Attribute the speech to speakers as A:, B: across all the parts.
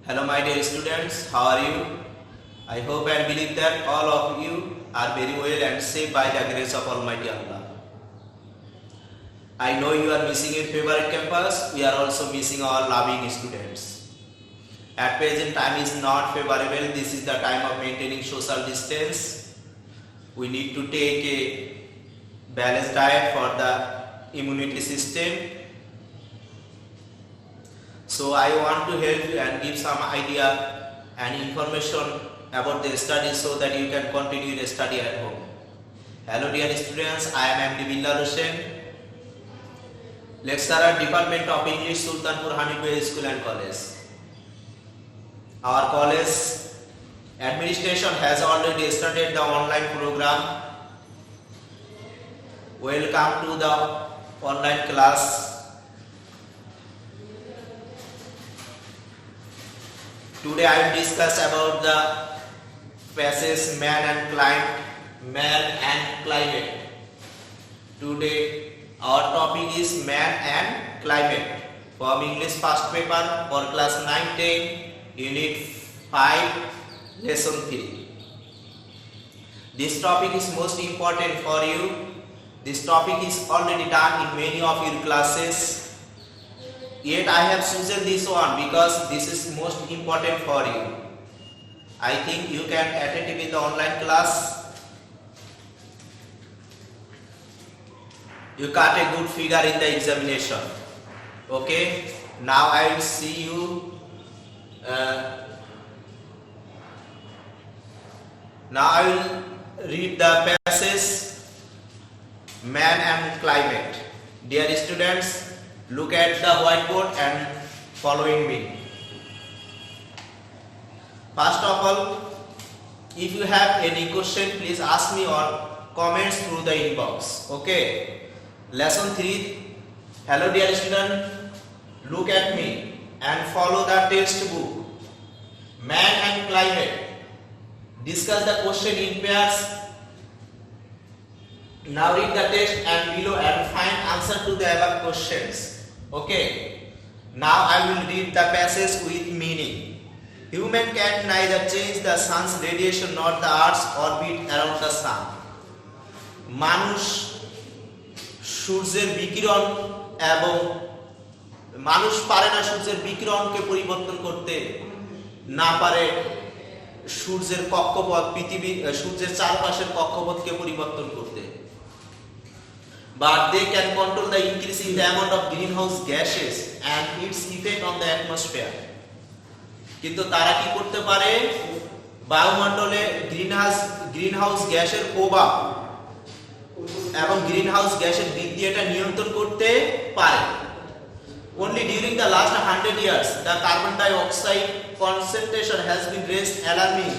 A: Hello my dear students, how are you? I hope and believe that all of you are very well and safe by the grace of Almighty Allah. I know you are missing your favorite campus, we are also missing our loving students. At present time is not favorable, this is the time of maintaining social distance. We need to take a balanced diet for the immunity system. So I want to help you and give some idea and information about the study so that you can continue the study at home. Hello dear students, I am MD Bilal Hussain, lecturer Department of English, Sultanpur Hamidpur School and College. Our college administration has already started the online program. Welcome to the online class. Today I will discuss about the passage man and climate. Today our topic is man and climate from English first paper for class 9-10 unit 5 lesson 3. This topic is most important for you. This topic is already done in many of your classes. Yet I have chosen this one because this is most important for you. I think you can attend with the online class. You got a good figure in the examination. Okay. Now I will see you. Now I will read the passage Man and Climate. Dear students, look at the whiteboard and following me. First of all, if you have any question, please ask me or comments through the inbox. Okay. Lesson 3. Hello dear student, look at me and follow the textbook. Man and Climate. Discuss the question in pairs. Now read the text and below and find answer to the above questions. Okay. Now I will read the passage with meaning. Human can neither change the sun's radiation nor the earth's orbit around the sun. মানুষ সূর্যের বিকিরণ এবং মানুষ পারে না সূর্যের বিকিরণকে পরিবর্তন করতে, না পারে সূর্যের কক্ষপথ সূর্যের চারপাশের কক্ষপথকে পরিবর্তন করতে। But they can control the increase in the amount of greenhouse gases and its effect on the atmosphere. কিন্তু তারা কি করতে পারে? বায়ুমণ্ডলে গ্রিনহাউস গ্যাসের প্রভাব এবং গ্রিনহাউস গ্যাসের বৃদ্ধি এটা নিয়ন্ত্রণ করতে পারে। Only during the last 100 years, the carbon dioxide concentration has been raised alarming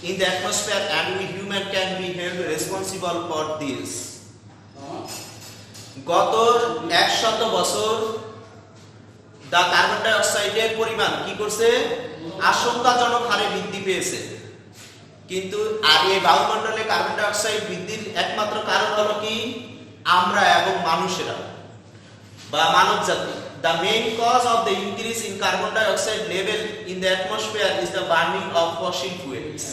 A: in the atmosphere, and we human can be held responsible for this. গত 100 বছর দা কার্বন ডাই অক্সাইডের পরিমাণ কি করছে? আশঙ্কাজনক হারে বৃদ্ধি পেয়েছে। কিন্তু আগে বায়ুমণ্ডলে কার্বন ডাই অক্সাইড বৃদ্ধির একমাত্র কারণ হলো কি? আমরা এবং মানুষেরা বা মানবজাতি। The main cause of the increase in carbon dioxide level in the atmosphere is the burning of fossil fuels.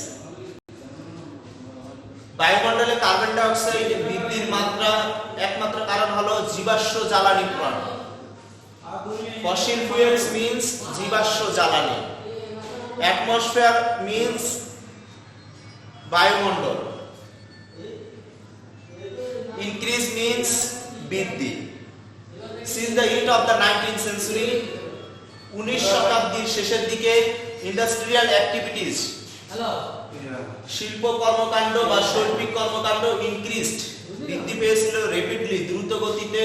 A: বায়ুমণ্ডলে কার্বন ডাই অক্সাইড বৃদ্ধির একমাত্র কারণ হলো জীবাশ্ম জ্বালানি পোড়ানো। Fossil fuels means জীবাশ্ম জ্বালানি। Atmosphere means বায়ুমণ্ডল। Increase means বৃদ্ধি। Since the end of the 19th century, 19 শতাব্দীর শেষের দিকে ইন্ডাস্ট্রিয়াল অ্যাক্টিভিটিস শিল্প কর্মকাণ্ড বা শৈল্পিক কর্মকাণ্ড ইনক্রিজড বৃদ্ধি পেয়েছিল র্যাপিডলি দ্রুত গতিতে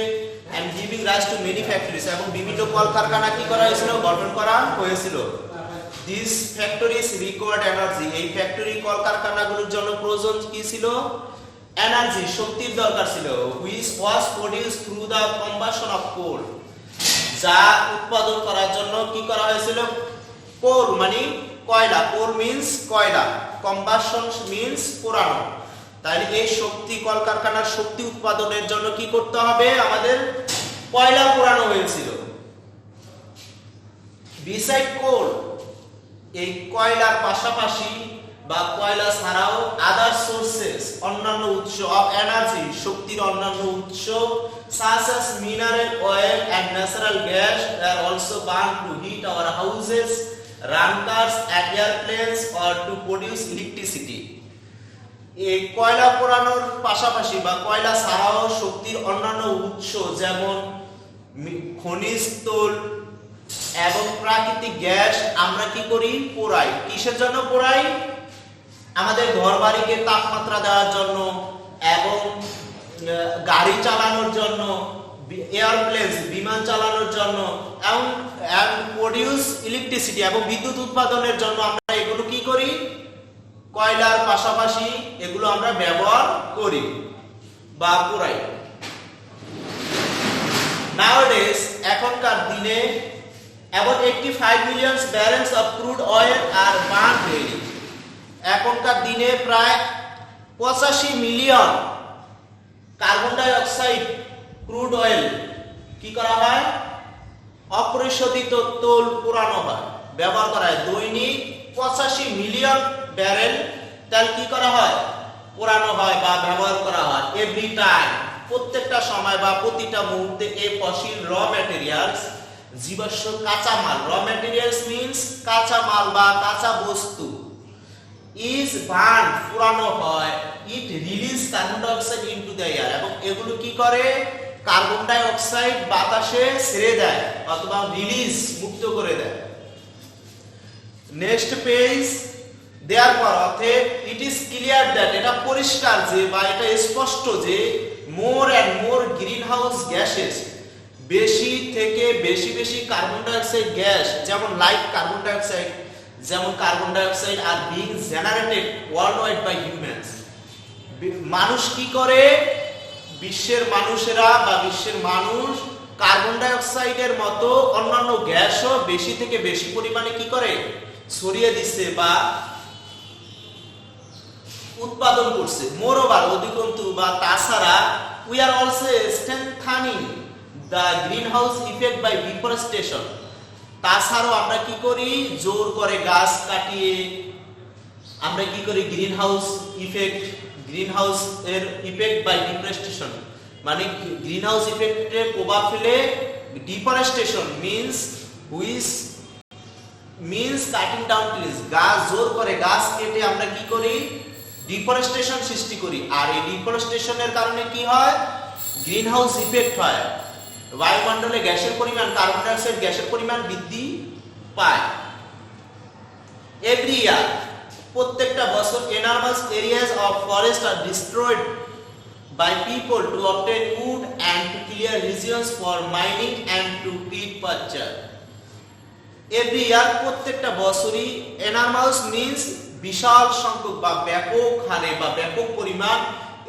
A: and giving rise to many factories এবং বিভিন্ন কলকারখানা কি করা হয়েছিল? গঠন করা হয়েছিল। These factories required energy. এই ফ্যাক্টরি কলকারখানাগুলোর জন্য প্রয়োজন কি ছিল? এনার্জি, শক্তির দরকার ছিল। which was produced through the combustion of coal. যা উৎপাদন করার জন্য কি করা হয়েছিল? কোল মানে কয়লা। কোল means কয়লা, combustion means পোড়ানো। তাহলে এই শক্তি কলকারখানার শক্তি উৎপাদনের জন্য কি করতে হবে? আমাদের কয়লা পোড়ানো হয়েছিল। Beside coal, এই কয়লার পাশাপাশি বা কয়লা ছাড়াও আদার সোর্সেস অন্যান্য উৎস অফ এনার্জি শক্তির অন্যান্য উৎস such as mineral oil and natural gas are also burned to heat our houses, run cars and airplanes or to produce electricity. এই কয়লা পোড়ানোর পাশাপাশি বা কয়লা ছাড়াও শক্তির অন্যান্য উৎস যেমন খনিজ তেল এবং প্রাকৃতিক গ্যাস আমরা কি করি পোড়াই। কিসের জন্য পোড়াই? আমাদের ঘরবাড়িকে তাপমাত্রা দেওয়ার জন্য এবং গাড়ি চালানোর জন্য, এয়ারপ্লেনস বিমান চালানোর জন্য এবং প্রডিউস ইলেকট্রিসিটি এবং বিদ্যুৎ উৎপাদনের জন্য আমরা এগুলো কি করি? কয়লার পাশাপাশি এগুলো আমরা ব্যবহার করি বা পোড়াই। Nowadays এখনকার দিনে about 85 million barrels of crude oil are burned daily. এখনকার দিনে প্রায় 85 million carbon die oxide crude oil কি করা হয়? অপরিশোধিত তেল পোড়ানো হয়, ব্যবহার করা হয়। দৈনিক 85 মিলিয়ন ব্যারেল তেল কি করা হয়? পোড়ানো হয় বা ব্যবহার করা হয়। এভরি টাইম, প্রত্যেকটা সময় বা প্রতিটা মুহূর্তে এই ফসিল র ম্যাটেরিয়ালস জীবাশ্ম কাঁচামাল, র ম্যাটেরিয়ালস মিন্স কাঁচামাল বা কাঁচা বস্তু is burned পোড়ানো হয়, it release carbon dioxide into the air এবং এগুলো কি করে? কার্বন ডাই অক্সাইড বাতাসে ছেড়ে দেয় অথবা রিলিজ মুক্ত করে দেয়। নেক্সট পেজ, therefore অতএব it is clear that এটা পরিষ্কার যে বা এটা স্পষ্ট যে more and more greenhouse gases বেশি থেকে বেশি বেশি কার্বন ডাই অক্সাইড গ্যাস যেমন লাইক কার্বন ডাই অক্সাইড যেমন carbon die oxide are being generated worldwide by humans. মানুষ কি করে? বিশ্বের মানুষেরা বা বিশ্বের মানুষ কার্বন ডাই অক্সাইডের মতো অন্যান্য গ্যাসও বেশি থেকে বেশি পরিমাণে কি করে? ছড়িয়ে দিচ্ছে বা উৎপাদন করছে। মোরওভার অধিকন্তু বা তাছাড়া we are also strengthening the greenhouse effect by deforestation. তাছাড়াও আমরা কি করি? জোর করে গাছ কাটিয়ে আমরা কি করি? গ্রিনহাউস এর ইফেক্ট বাই ডিফরেস্টেশন মানে গ্রিনহাউস ইফেক্টের প্রভাব ফেলে। Deforestation means cutting down trees, গাছ জোর করে গাছ কেটে আমরা কি করি? ডিফরেস্টেশন সৃষ্টি করি। আর এই ডিফরেস্টেশনের কারণে কি হয়? গ্রিনহাউস ইফেক্ট হয়, বায়ুমণ্ডলে গ্যাসের পরিমাণ, কার্বন ডাই অক্সাইড গ্যাসের পরিমাণ বৃদ্ধি পায়। এভরি ইয়ার প্রত্যেকটা বছর enormous areas of forest are destroyed by people to obtain wood and to clear regions for mining and to feed culture. Every year প্রত্যেকটা বছরই enormous means বিশাল সংখ্যক বা ব্যাপক হারে বা ব্যাপক পরিমাণ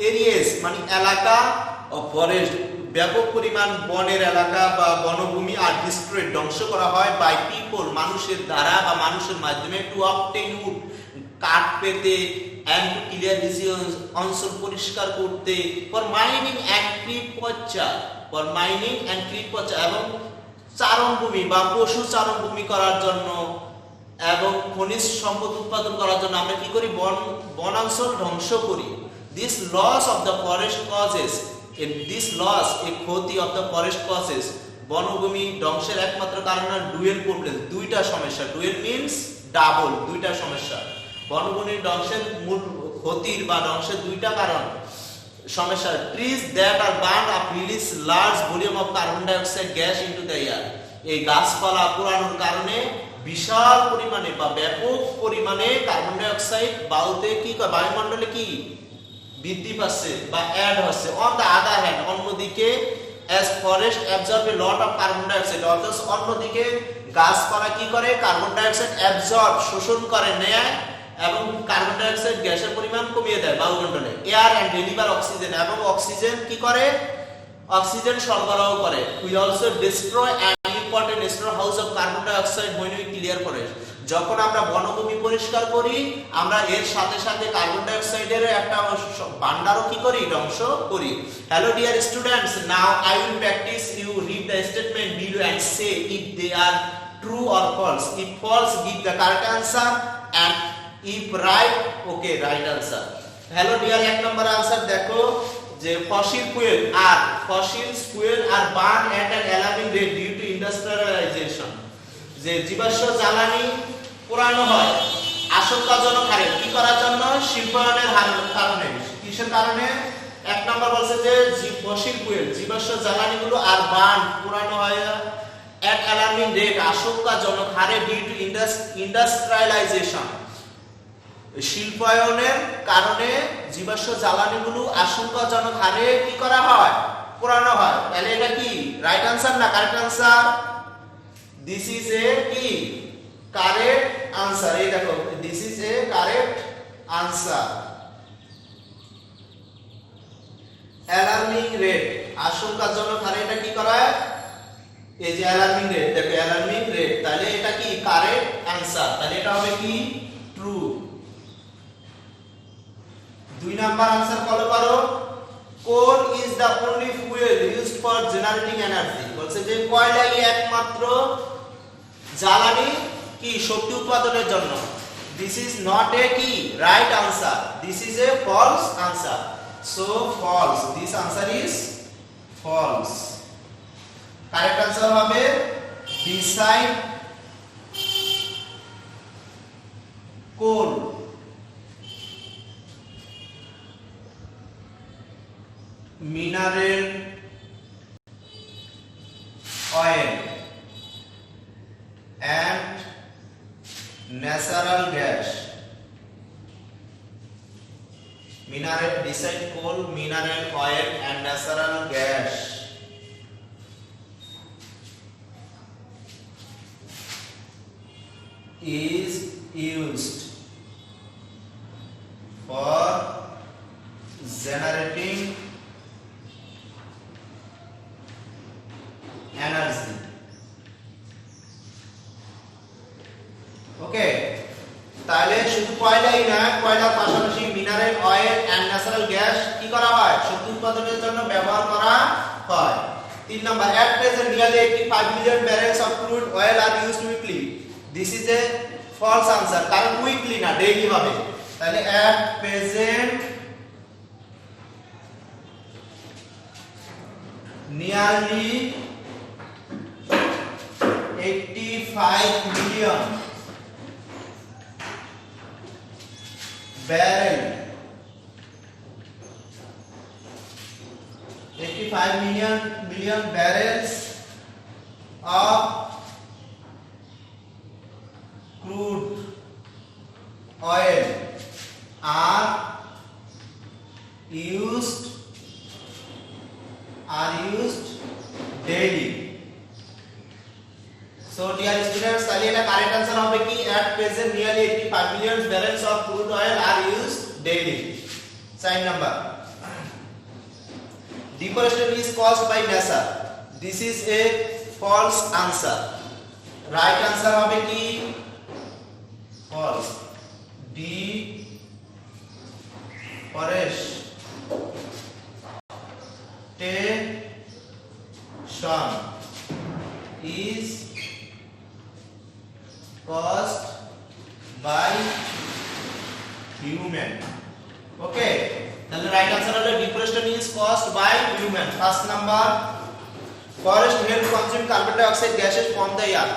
A: এরিয়াস মানে এলাকা of forest ব্যাপক পরিমাণ বনের এলাকা বা বনভূমি আর ডিস্ট্রয়েড ধ্বংস করা হয় বাই পিপল মানুষের দ্বারা বা মানুষের মাধ্যমে টু অবটেইন উড কাঠ পেতে এন্ড টু ক্লিয়ার রিজিয়নস অঞ্চল পরিষ্কার করতে ফর মাইনিং এন্ড ক্রিপচার এবং চারণভূমি বা পশু চারণভূমি করার জন্য এবং খনিজ সম্পদ উৎপাদন করার জন্য আমরা কি করি? বনাঞ্চল ধ্বংস করি। This loss of the forest causes এই ক্ষতি অফ দ্য ফরেস্ট কজেস বনভূমি ধ্বংসের একমাত্র কারণ ডুয়েল প্রবলেম, দুইটা সমস্যা। ডুয়েল মিন্স ডাবল, দুইটা সমস্যা। বনভূমি ধ্বংসের মূল ক্ষতির বা ধ্বংসের দুইটা কারণ সমস্যা। Trees that are burn up release large volume of carbon die oxide gas into the air. এই গাছপালা পোড়ানোর কারণে বিশাল পরিমাণে বা ব্যাপক পরিমাণে কার্বন ডাই অক্সাইড বায়ুমণ্ডলে কি বৃদ্ধি পাচ্ছে বা অ্যাড হচ্ছে। অন দ্য আদার হ্যান্ড অন্যদিকে as forest absorb a lot of carbon dioxide অর্থাৎ অন্যদিকে গাছপালা কি করে? কার্বন ডাই অক্সাইড অ্যাবজর্ব শোষণ করে নেয় এবং কার্বন ডাই অক্সাইড গ্যাসের পরিমাণ কমিয়ে দেয় বায়ুমণ্ডলে। এয়ার এন্ড ডেলিভার অক্সিজেন এবং অক্সিজেন কি করে? অক্সিজেন সরবরাহ করে। We also destroy an important storehouse of carbon die অক্সাইড when we clear forest। যখন আমরা বনভূমি পরিষ্কার করি আমরা এর সাথে সাথে কার্বন ডাই অক্সাইডের একটা ভান্ডারও কি করি? ধ্বংস করি। Hello dear students, now I will practice you read the statement below and say if they are true or false. If false, give the correct answer, and if right, okay, right answer. Hello dear, 1 number answer দেখো যে fossil fuel are burned at an alarming rate due to industrialization. যে জীবাশ্ম জ্বালানি পোড়ানো হয় আশঙ্কাজনক হারে কি করার জন্য? শিল্পায়নের কারণে। কিসের কারণে? 1 নম্বর বলছে যে fossil fuel জীবাশ্ম জ্বালানিগুলো আর বার্ন পোড়ানো হয় at alarming rate আশঙ্কাজনক হারে due to industrialization. শিল্পায়নের কারণে জীবাশ্ম জ্বালানিগুলো আশঙ্কাজনক হারে কি করা হয়? পোড়ানো হয়। তাহলে এটা কি রাইট আনসার না কারেক্ট আনসার? দিস ইজ এ কি কারেক্ট আনসার। এই দেখো this is A correct answer. Alarming rate আশঙ্কাজনক হারে এটা কি করা হয়? এই যে অ্যালার্মিং রেট, দেখো অ্যালার্মিং রেট, তাহলে এটা কি কারেক্ট আনসার। তাহলে এটা হবে কি ট্রু। 2 নাম্বার আনসার ফলো করো। Coal is the only fuel used for generating energy. বলছে যে কয়লাই একমাত্র জ্বালানি কি শক্তি উৎপাদনের জন্য। দিস ইজ নট এ কি right answer, this is a false answer. So false, this answer is false. Correct answer হবে beside coal. Mineral oil and natural gas. Beside coal, mineral oil and natural gas is used for generating energy. Okay, তাহলে শুধু কয়লাই না, কয়লার পাশাপাশি mineral oil and natural gas কি করা হয়? শক্তি উৎপাদনের জন্য ব্যবহার করা হয়। 3 number, at present nearly 85 million barrels of crude oil are used weekly. This is a false answer, কারণ উইকলি না ডেইলি হবে। তাহলে at present nearly 85 million barrel 85 million barrels of crude oil are used daily. So dear students, তাহলে এটা correct answer হবে কি at present nearly 85 million barrels of crude oil are used daily. Sign number, deforestation is caused by nature. This is a false answer. Right answer হবে কি false. Deforestation is caused by human. Okay, then the right answer is deforestation is caused by human. First number, forest help consume carbon dioxide gases from the air.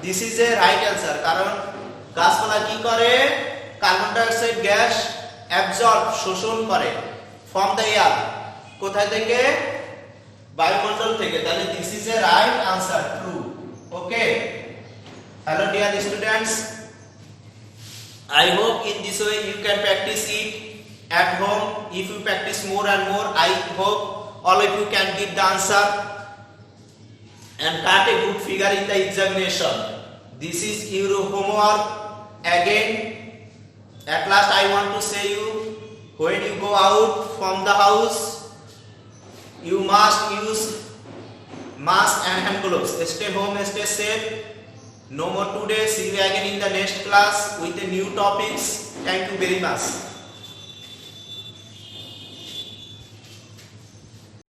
A: This is a right answer, কারণ গাছপালা কি করে? Carbon die oxide gas absorb শোষণ করে from the air, কোথায় থেকে? বায়ুমণ্ডল থেকে। তাহলে this is a right answer, true. Okay, hello dear students, I hope in this way you can practice it at home. If you practice more and more, I hope all of you can give the answer and cut a good figure in the examination. This is your homework. Again, at last I want to say you, when you go out from the house, you must use mask and hand gloves. Stay home, stay safe. No more today. See you again in the next class with the new topics. Thank you very much.